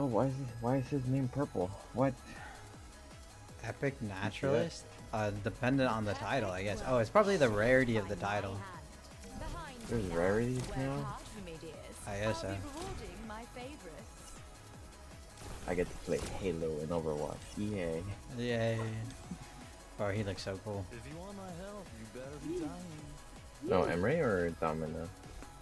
Oh, why is his name purple? What? Epic Naturalist? Dependent on the title, I guess. Oh, it's probably the rarity of the title. There's rarities now? I guess so. I get to play Halo and Overwatch. Yay. Yay. Oh, he looks so cool. If you want my help, you better be dying. No, Emre or Domina?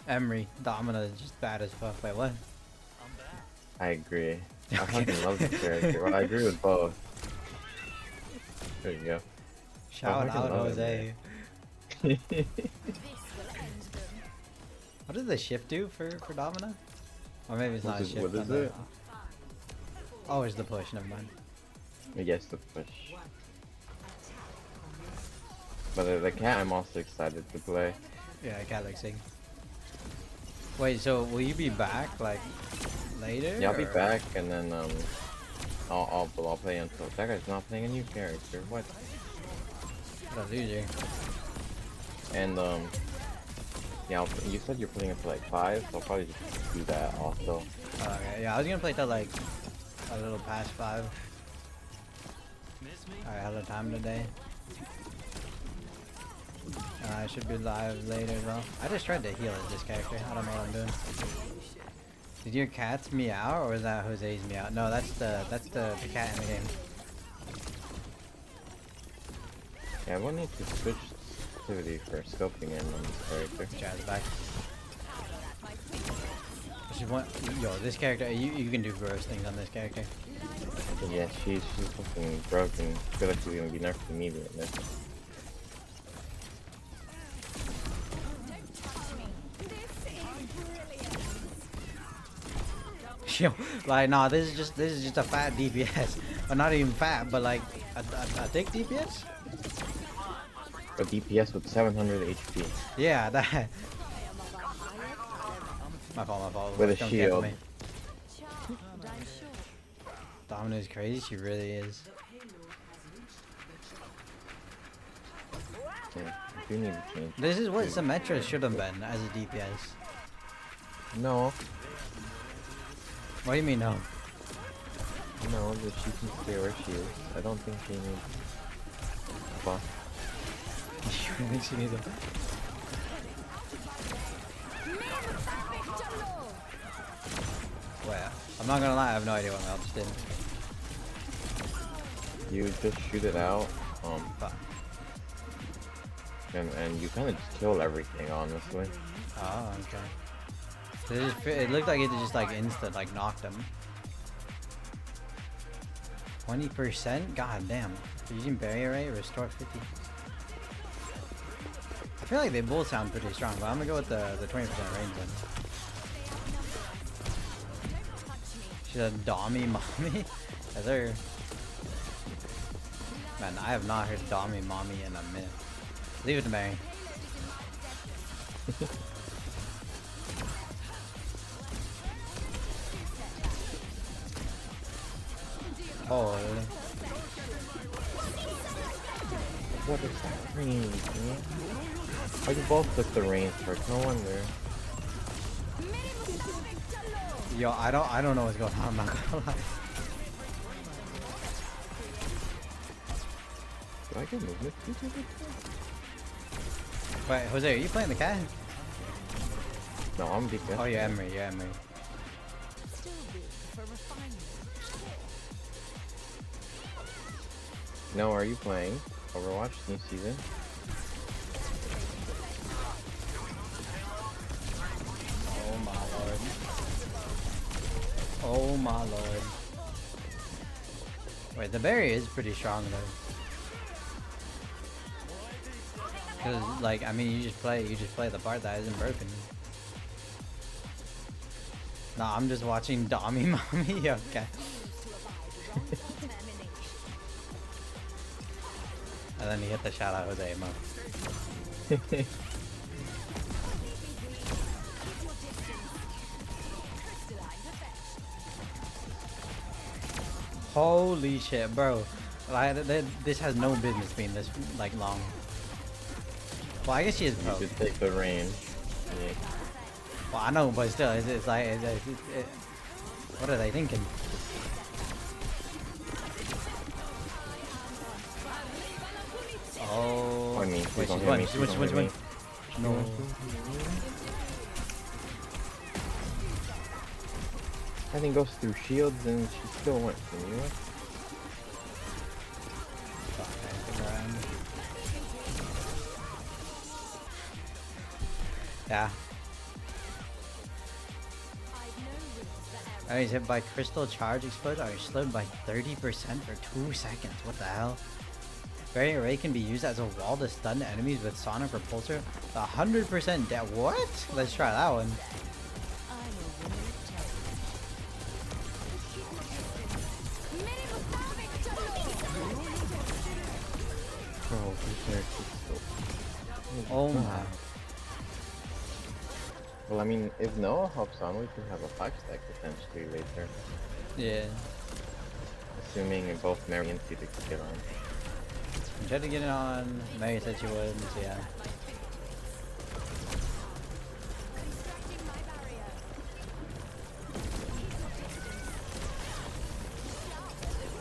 Emre. Domina is just bad as fuck. Wait, what? I'm back. I agree. I fucking love this character. Well, I agree with both. There you go. Shout fucking out, love Jose. What does the shift do for Domina? Or maybe it's not a shift. What is it? Oh, it's the push. Never mind. I guess the push. But the cat, I'm also excited to play. Yeah, cat looks sick. Wait, so will you be back like later? Yeah, I'll be or- back, and then I'll play until that guy's not playing a new character. What? What a loser. And yeah, you said you're putting it to like 5, so I'll probably just do that also. Okay, yeah, I was gonna play till like a little past 5. Miss me? Alright, hella time today. I should be live later as well. I just tried to heal this character. I don't know what I'm doing. Did your cats meow or was that Jose's meow? No, that's the cat in the game. Yeah, we'll need to switch sensitivity for scoping in on this character. Jazz back. Yo, this character, you can do gross things on this character. But yeah, she's fucking broken. I feel like she's gonna be nerfed immediately. Yo, like, nah, this is just a fat DPS. Or not even fat, but like a thick DPS? A DPS with 700 HP. Yeah, that. My fault. With a Don't shield. cancel me. Domina's crazy, she really is. Yeah, I do need to change. This is what Symmetra should have been as a DPS. No, What do you mean no? no, that she can stay where she is. I don't think she needs buff. You think she needs a... Well, I'm not gonna lie, I have no idea what my else did. You just shoot it out, Fuck. and you kind of just kill everything, honestly. Oh, okay. It looked like it just like instant like knocked him. 20%? God damn. Using barrier rate, restore 50. I feel like they both sound pretty strong, but I'm gonna go with the 20% range then. She's a Dommy mommy? Is there... Man, I have not heard Dommy mommy in a minute. Leave it to Mary. Oh, What is that range, man? Oh, you both took the range first, no wonder. yo, I don't know what's going on. I'm not gonna lie. Do I get movement speed with it? Wait, Jose, are you playing the cat? No, I'm DPS. Oh, you're Emre, you're Emre. No, are you playing Overwatch new season? Oh my lord. Oh my lord. Wait, the berry is pretty strong though. Cause like, I mean, you just play the part that isn't broken. Nah, I'm just watching Dommy mommy. Okay. And then he hit the shout out Jose mo. Holy shit, bro! Like, this has no business being this like long. Well, I guess she is You pro. should take the range. Yeah. Well, I know, but still, it's like What are they thinking? Oh. I mean, Wait, please don't she's hit one. me. She's Please one. don't hit me. No. I think goes through shields and she still went from you. Yeah. Oh, he's hit by crystal charge explode. Oh, he's slowed by 30% for 2 seconds. What the hell? Variant array can be used as a wall to stun enemies with sonic repulsor. 100% dead. What? Let's try that one. Bro, this character's so... Oh my. Well, I mean, if Noah hops on, we can have a 5-stack potentially later. Yeah. Assuming both Mary and Felix get on. I tried to get it on. Mary said she would, so yeah.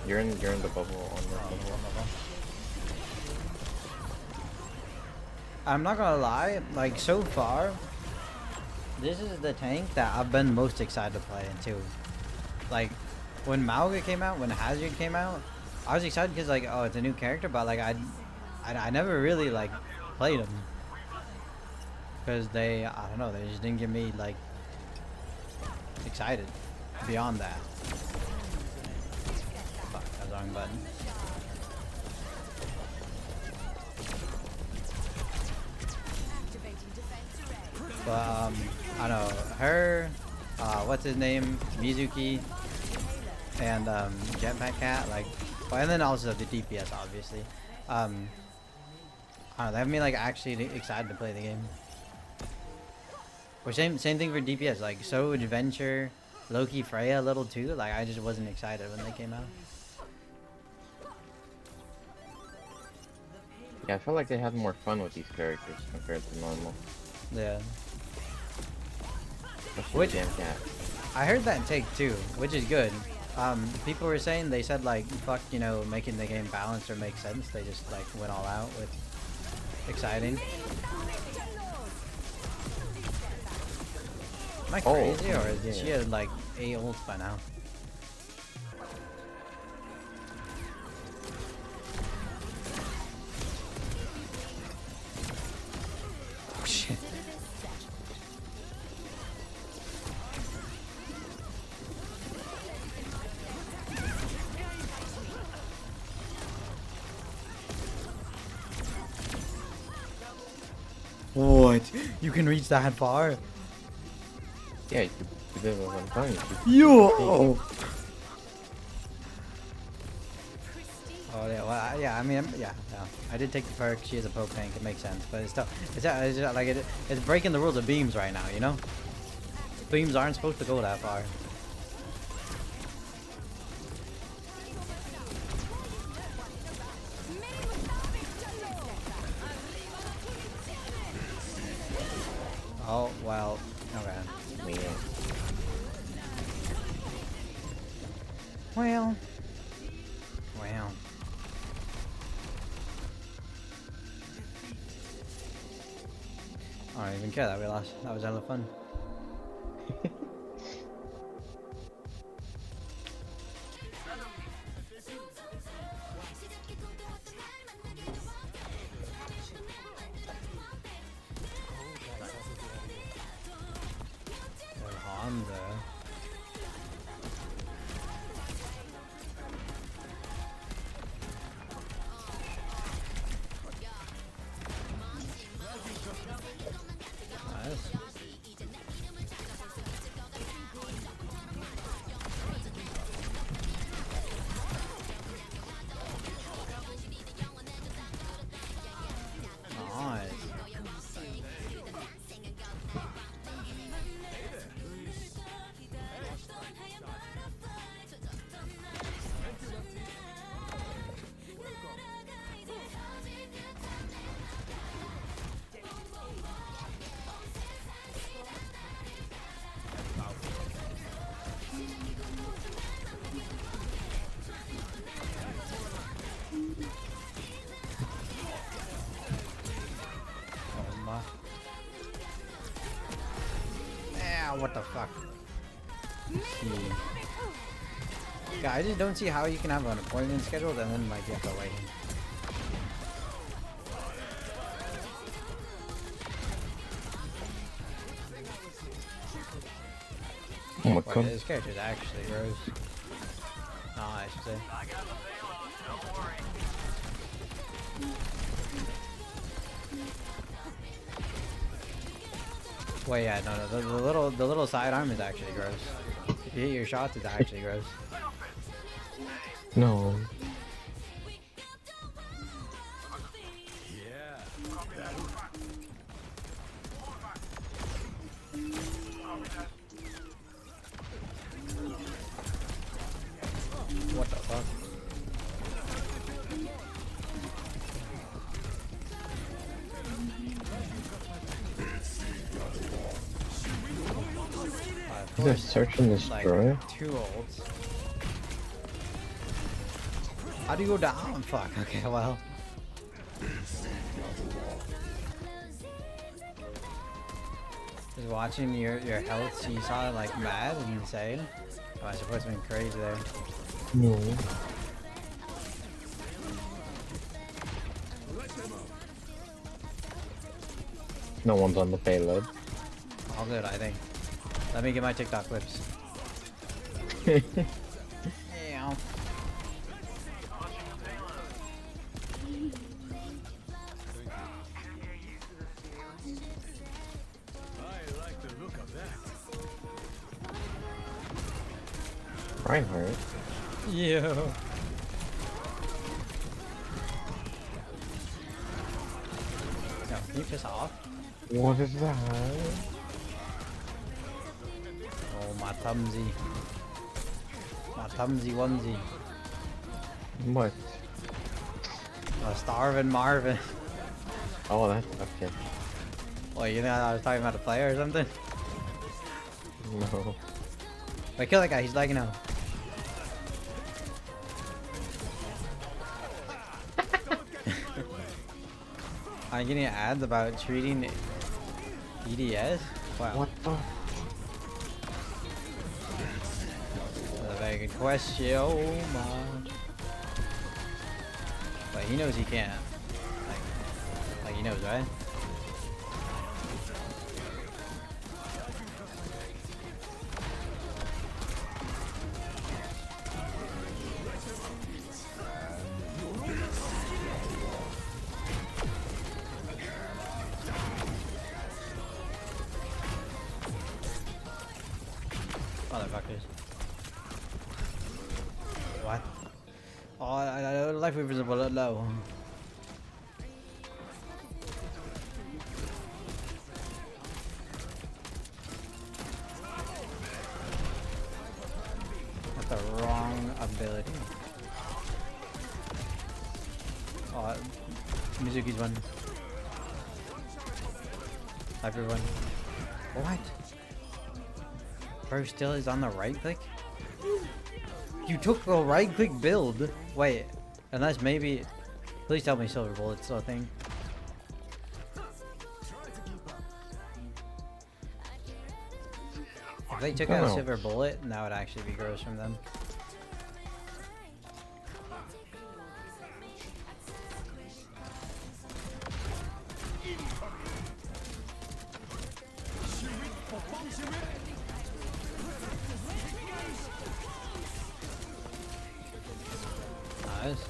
You're in the bubble on the bubble. I'm not gonna lie, like so far, this is the tank that I've been most excited to play into. Like, when Mauga came out, when Hazard came out, I was excited because like, oh, it's a new character, but like I never really like played him because I don't know, they just didn't get me like excited beyond that. Fuck, that was the wrong button. But I don't know, her, what's his name, Mizuki, and Jetpack Cat, like, well, and then also the DPS, obviously. I don't know, they have me like actually excited to play the game. Or same thing for DPS, like So Adventure, Loki, Freya, Little too. Like I just wasn't excited when they came out. Yeah, I felt like they had more fun with these characters compared to normal. Yeah. Especially Which- the damn cat. I heard that take too, which is good. People were saying, they said like, fuck, you know, making the game balanced or make sense. They just like went all out with exciting. Am I crazy, or is she had like 8 ults by now? Oh shit. What? You can reach that far? Yeah, you did what I'm telling you. Yo! Oh yeah, well, yeah. I mean, yeah. I did take the perk. She is a poke tank. It makes sense, but it's still, it's like it's breaking the rules of beams right now. You know, beams aren't supposed to go that far. Oh well. Okay. Yeah. Well. Well. I don't even care that we lost. That was hella fun. Honda. Nice. Nice. what the fuck? Let's see. Yeah, I just don't see how you can have an appointment scheduled and then like you have to wait. Oh my Wait, god. this character's actually gross. No, I should say. Wait, yeah, no, the little sidearm is actually gross. If you hit your shots, it's actually gross. No. What the fuck? Is there search and destroy? Like, 2 ults. How do you go down? Fuck, okay, well. Just watching your health seesaw like mad and insane. Oh, I suppose it's been crazy there. No. No one's on the payload. All good, I think. Let me get my TikTok clips. Yeah. Reinhardt. Yeah. No, can you piss off? What is that? Oh, my thumbsy. My thumbsy onesie. What? Starving Marvin. Oh, that's okay. What, you think I was talking about a player or something? No. Wait, kill that guy, he's lagging out. I'm getting ads about treating EDS? Wow. What the? That's a very good question. Oh my. But he knows he can't. Like he knows, right? Motherfuckers. What? Oh, life weavers are bullet low. That's the wrong ability. Oh, Mizuki's one. Everyone. What? Bro still is on the right click? You took the right click build? Wait, unless maybe... Please tell me silver bullet's still a thing. If they took out a silver bullet, that would actually be gross from them. Nice.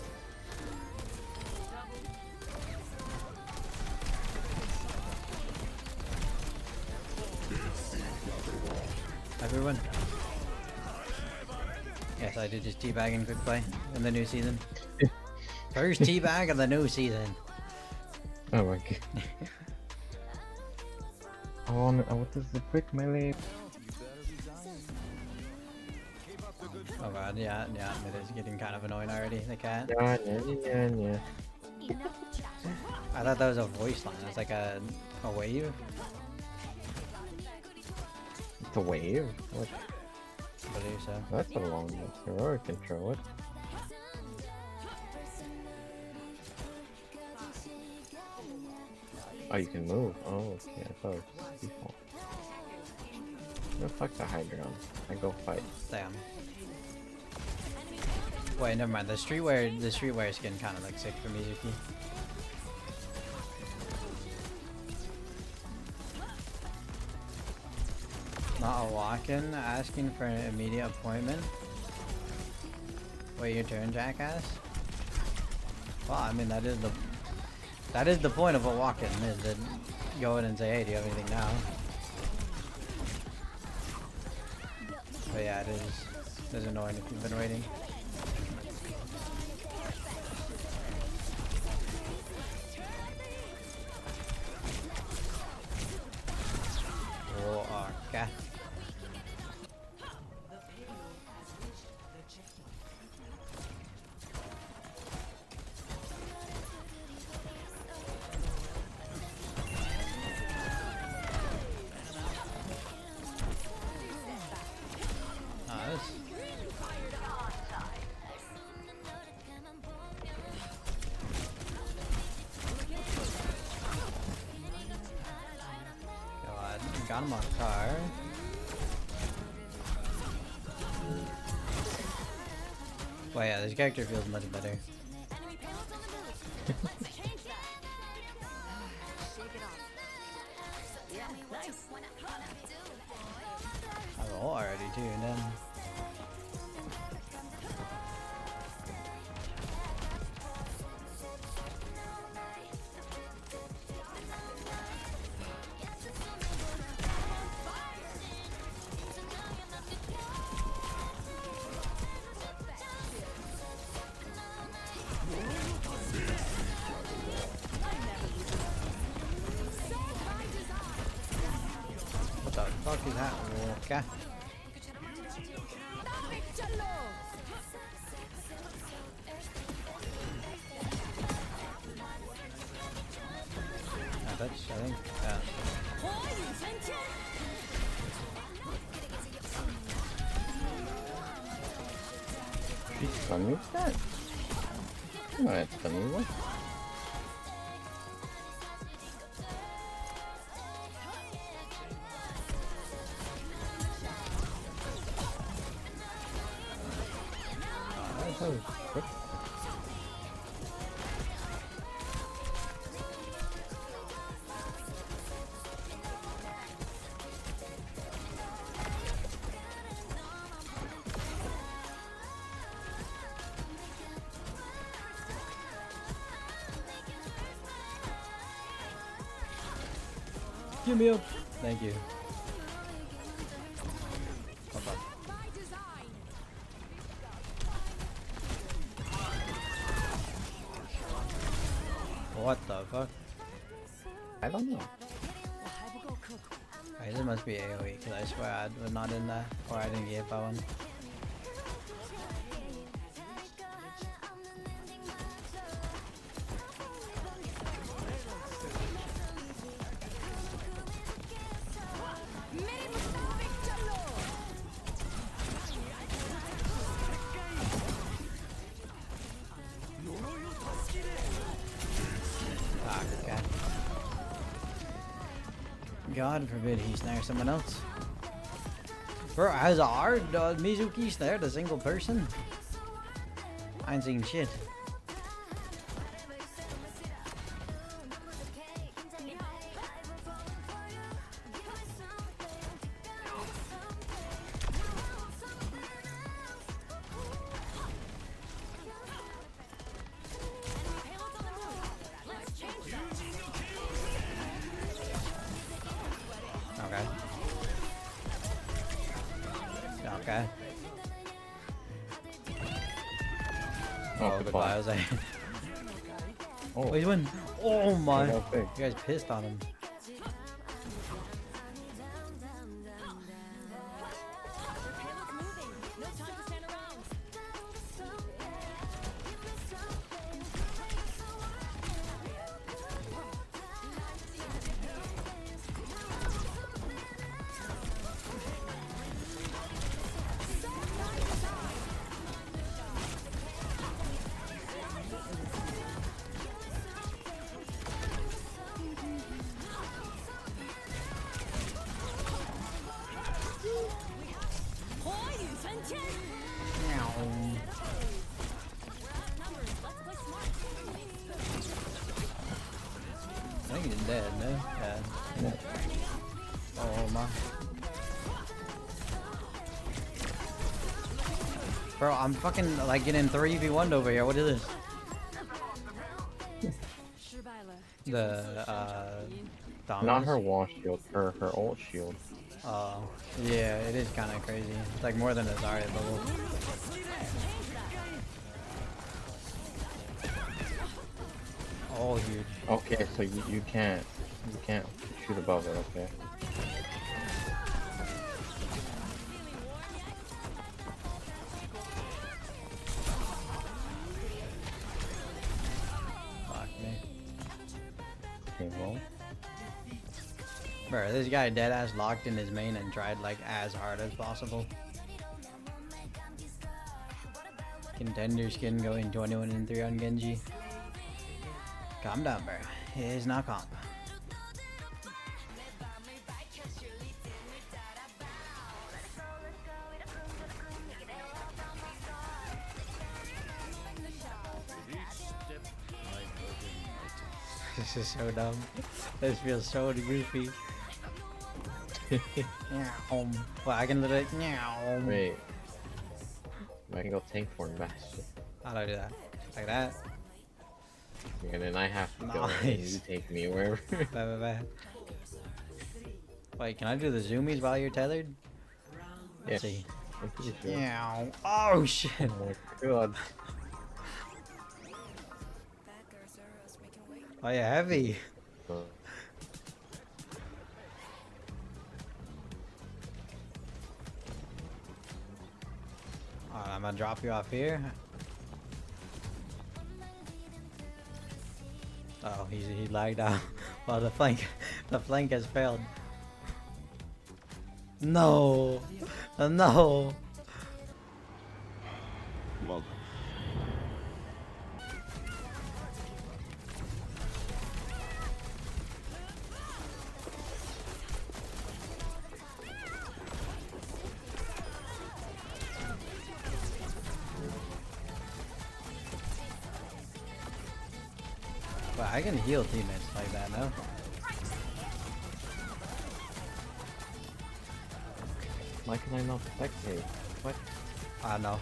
Everyone. Yes, I did just teabag in quick play in the new season. First teabag of the new season. Oh my god. Oh, no, what does the brick melee? Oh god, yeah, it is getting kind of annoying already, the cat. Yeah. I thought that was a voice line, it's like a wave. It's a wave? What? I believe so. That's a long heroic control. What? Oh, you can move. Oh, okay. I thought it was default. Go fuck the Hydra. I go fight. Damn. Wait, never mind. The streetwear skin kind of looks sick for Mizuki. Not a walk-in, asking for an immediate appointment. Wait, your turn, jackass. Well, I mean that is the point of a walk-in, is to go in and say, hey, do you have anything now? But yeah, it is annoying if you've been waiting. Oh, okay. Nice. God, got him on car. Well, yeah, this character feels much better. I roll already too, and then. What the fuck is that? Okay. I think. Yeah. She stun me that? I'm not at stun me, what? That was quick. Give me up. Thank you. Hold on. What the fuck? I don't know. Wait, this must be AoE, because I swear I was not in that, or I didn't get hit by one. Okay. God forbid he snare someone else. Bro, as our Mizuki snared a single person? I ain't seen shit. Okay. Okay. Oh, goodbye, Jose. Oh, He's winning. Oh my. I got big. You guys pissed on him. I think he's dead, no? Yeah. Oh my. Bro, I'm fucking like getting 3v1'd over here. What is this? The Domina. Not her wall shield, her ult shield. Oh, yeah, it is kind of crazy. It's like more than a Zarya bubble. Oh, huge. Okay, so you can't shoot above it. Okay. Fuck me. Okay, well. Bro, this guy deadass locked in his main and tried like as hard as possible. Contender skin going 21-3 on Genji. Calm down, bro. It is not calm. This is so dumb. This feels so goofy. Well, I can literally. Wait. I can go tank for him, bash. How do I do that? Like that? And then I have to go and Nice. you take me wherever. Bye. Wait, can I do the zoomies while you're tethered? Let's see. I'm pretty sure. Yeah. Oh shit. Oh my god. Oh yeah, heavy. Alright, I'm gonna drop you off here. Oh, he lagged out. Well, the flank has failed. No, no. Well, But I can heal teammates like that, no? Why can I not spectate? What? No.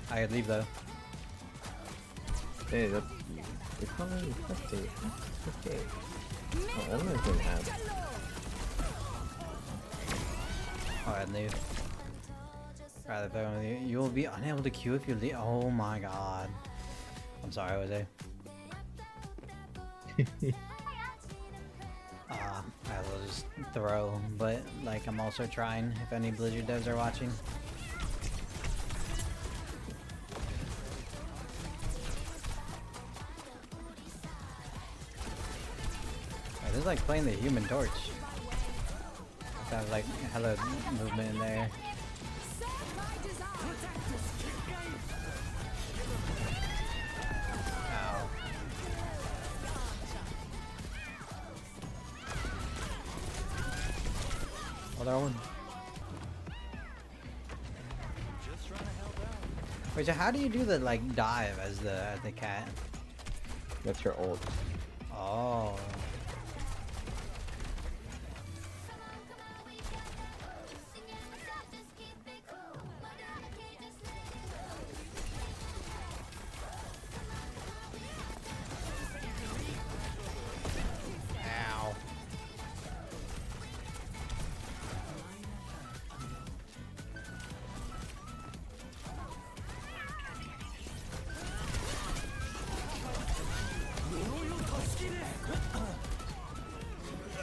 I could leave though. Hey, that's you. It's not really spectate. Okay. Oh, Emre can have it. Alright, leave. Rather better with you. You will be unable to queue if you leave. Oh my god. I'm sorry, Jose. I will just throw, but like I'm also trying if any Blizzard devs are watching. This is like playing the Human Torch. I have like hella movement in there. Ow. Other one. Wait, so how do you do the like dive as the cat? That's your ult. Oh. Ow.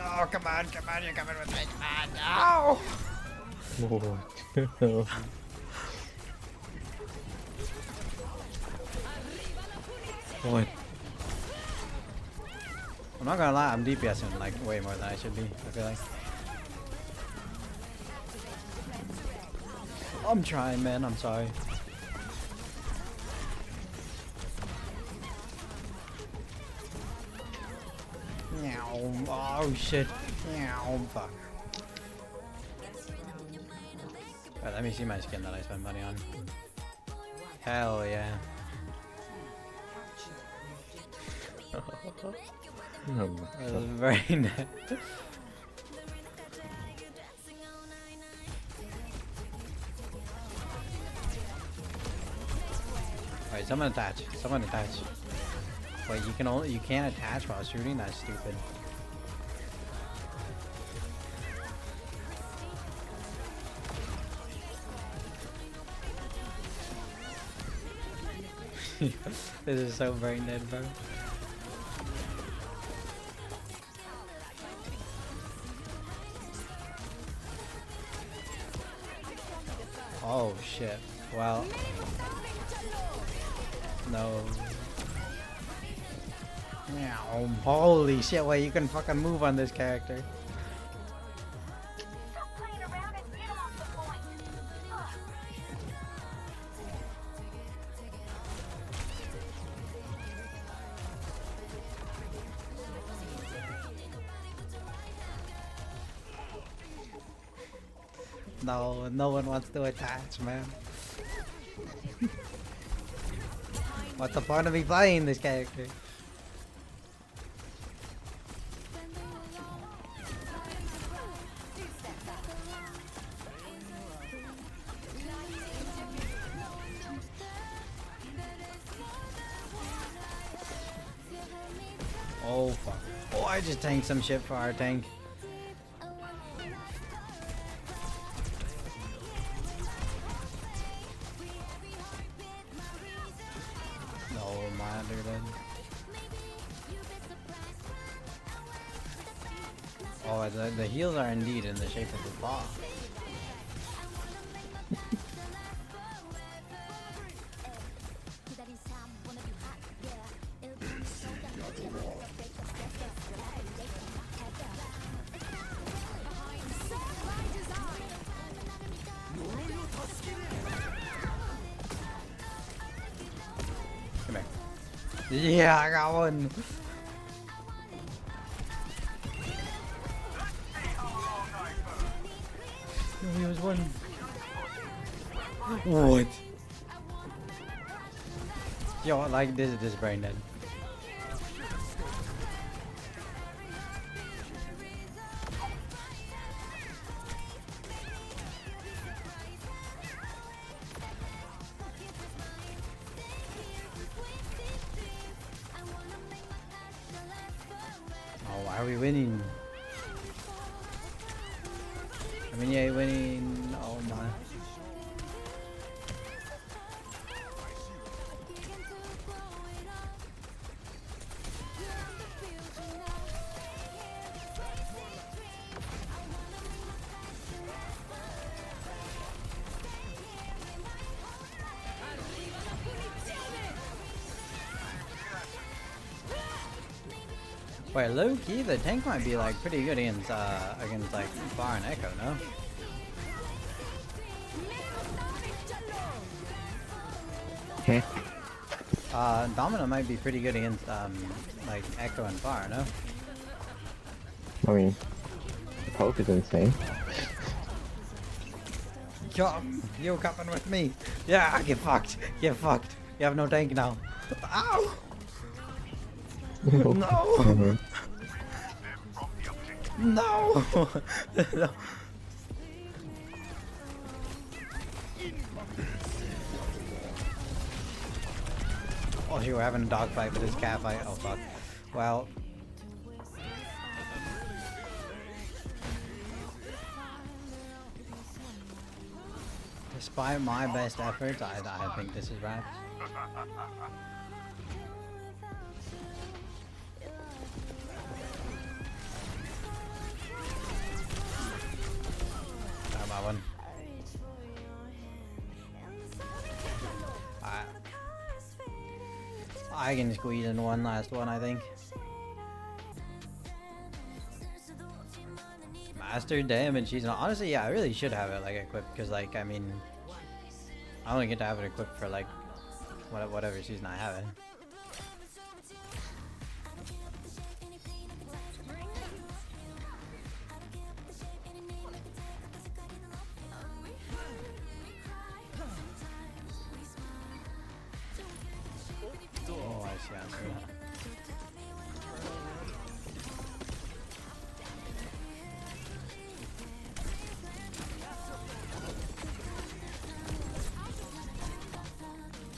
Oh, come on, you're coming with me, come on, no! Boy. I'm not gonna lie, I'm DPSing like way more than I should be, I feel like. I'm trying, man, I'm sorry. Oh shit. Fuck. Alright, let me see my skin that I spent money on. Hell yeah. That was very nice. Alright, someone attach. Someone attach. Wait, you can't attach while shooting? That's stupid. This is so brain dead, bro. Oh shit. Well. No. Yeah, holy shit, wait, you can fucking move on this character. No, no one wants to attach, man. What's the point of me playing this character? Oh fuck. Oh, I just tanked some shit for our tank. Oh, the heals are indeed in the shape of a ball. Come here. Yeah, I got one. He was one. What? Yo, like this is brain dead. Oh, why are we winning? I mean, yeah, winning. Oh my. Wait, low key, the tank might be like pretty good against like Bar and Echo, no? Okay. Domina might be pretty good against like Echo and Bar, no? I mean, the poke is insane. Yo, you coming with me? Yeah, get fucked. Get fucked. You have no tank now. Ow! No! No! No! Oh, you were having a dog fight with this cat fight. Oh fuck. Well. Despite my best efforts, I think this is right. My one. I can squeeze in one last one, I think. Master damage. She's not. Honestly, yeah, I really should have it like equipped because, like, I mean, I only get to have it equipped for like whatever season I have it.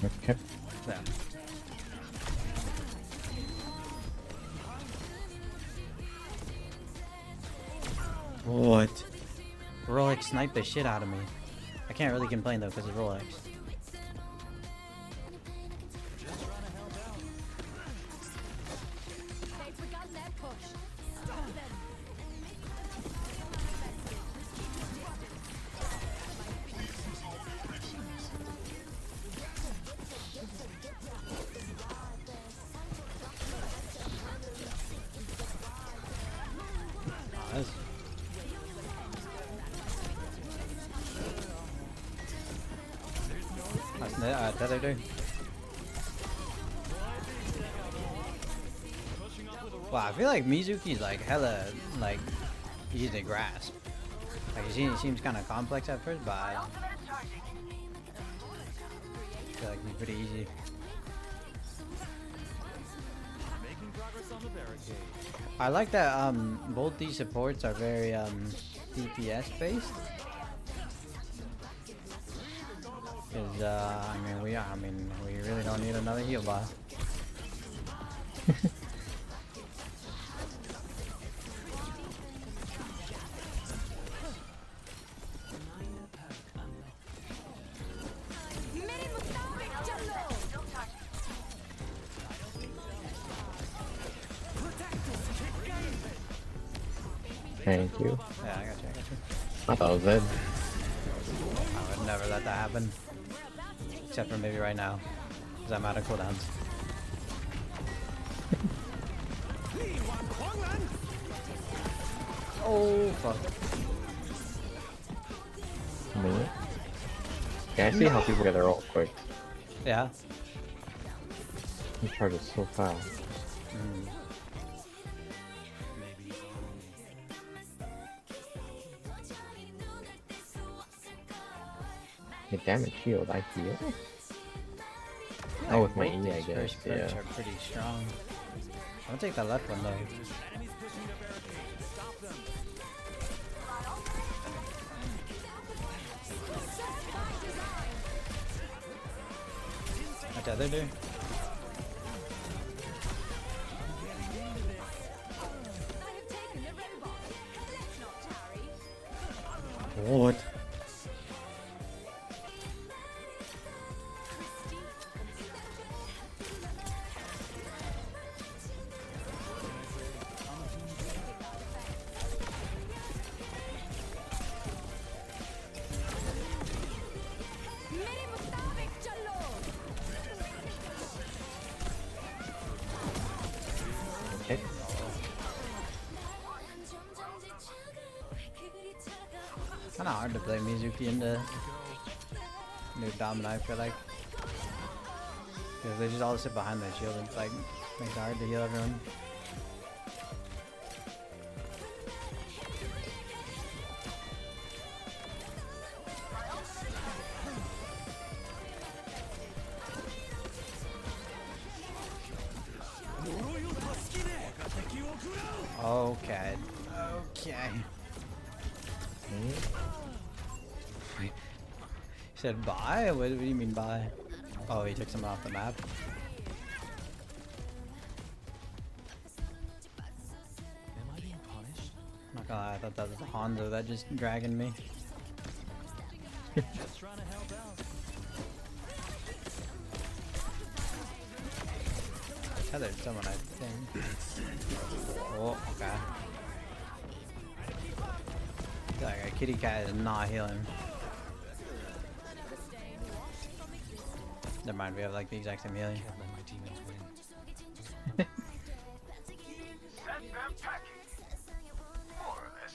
Okay. Yeah. What? Rolex sniped the shit out of me. I can't really complain though because of Rolex. Nice. That's tether dude. Wow, I feel like Mizuki's like hella like easy to grasp. Like he seems kind of complex at first, but I feel like he's pretty easy. Making progress on the barricade. I like that both these supports are very DPS based. Cause I mean we really don't need another heal boss. Thank you. Yeah, I got you. I thought it was dead. I would never let that happen. Except for maybe right now. Because I'm out of cooldowns. Oh, fuck. Me? Yeah, I see how people get their ult quick. Yeah. He charges so fast. Mm. Maybe he's Hit damage shield, I feel. Oh, with my E, I These guess. first perks Yeah. are pretty strong. I'll take the left one though. enemies pushing the barricade. Stop them. What's the other dude? What? Okay. Kinda hard to play Mizuki in the new Domina, I feel like. Because they just all sit behind their shield and it's like makes it hard to heal everyone. Okay. Okay. Wait. He said bye? What do you mean bye? Oh, he took someone off the map. Am I being punished? Not gonna lie, I thought that was the Honda that just dragged me. Just trying to help out. Tethered someone, I think. Oh, okay. I feel like a kitty cat is not healing. Never mind, we have like the exact same healing. Can't let my teammates win. Send them packing. More or less.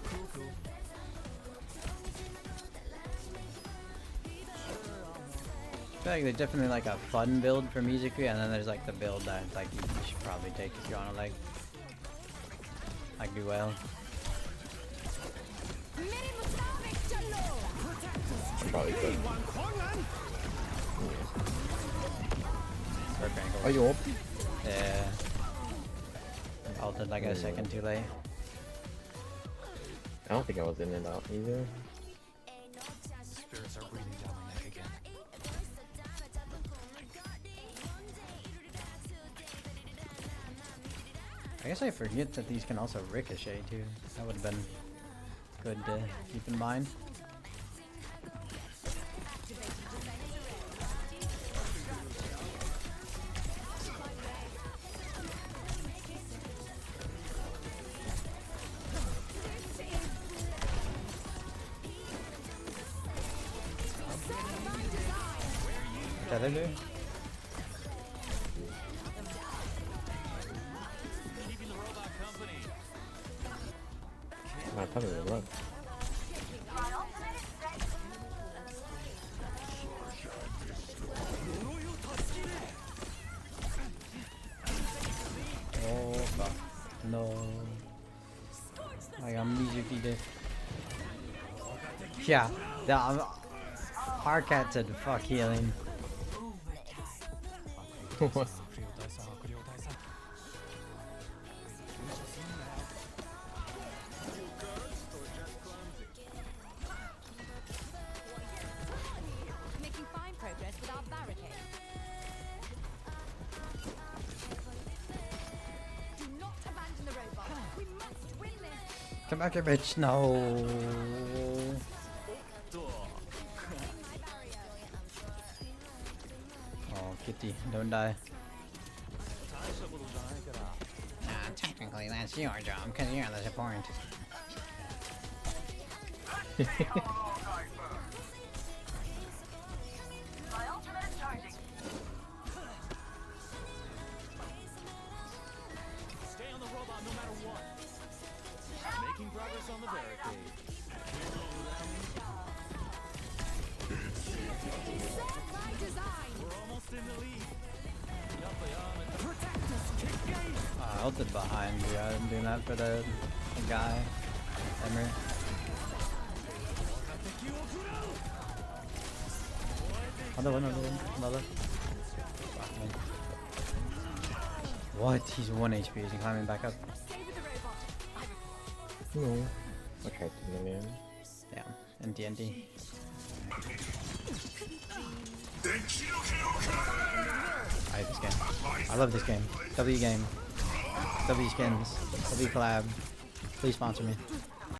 Cool, cool. I feel like there's definitely like a fun build for Mizuki, and then there's like the build that like you should probably take if you wanna like do well. Probably good. Or Crankle. Are you ult? Yeah. Ulted like a second too late. I don't think I was in and out either. Spirits are breathing down my neck again. I guess I forget that these can also ricochet too. That would have been good to keep in mind. Tether there? Keeping the robot company. I thought it was run. Oh fuck. No. I got Mizuki there. Yeah, the Hardcat said fuck healing. What? Making fine progress with our barricade. Do not abandon the robot. We must win this. Come back here, bitch. No. Oh, Kitty, don't die. Technically, that's your job, because you're the support. My ultimate is charging. Stay on the robot no matter what. Making progress on the barricade. Set by design. We're almost in the lead. Protect us, kick game. I ulted behind you. I'm doing that for the guy, Emre. Another one. Fuck me. What? He's 1 HP. Is he climbing back up? Stay with the robot. No. I tried to get in. Yeah. And TNT. I hate this game. I love this game. W game. W skins. W collab. Please sponsor me.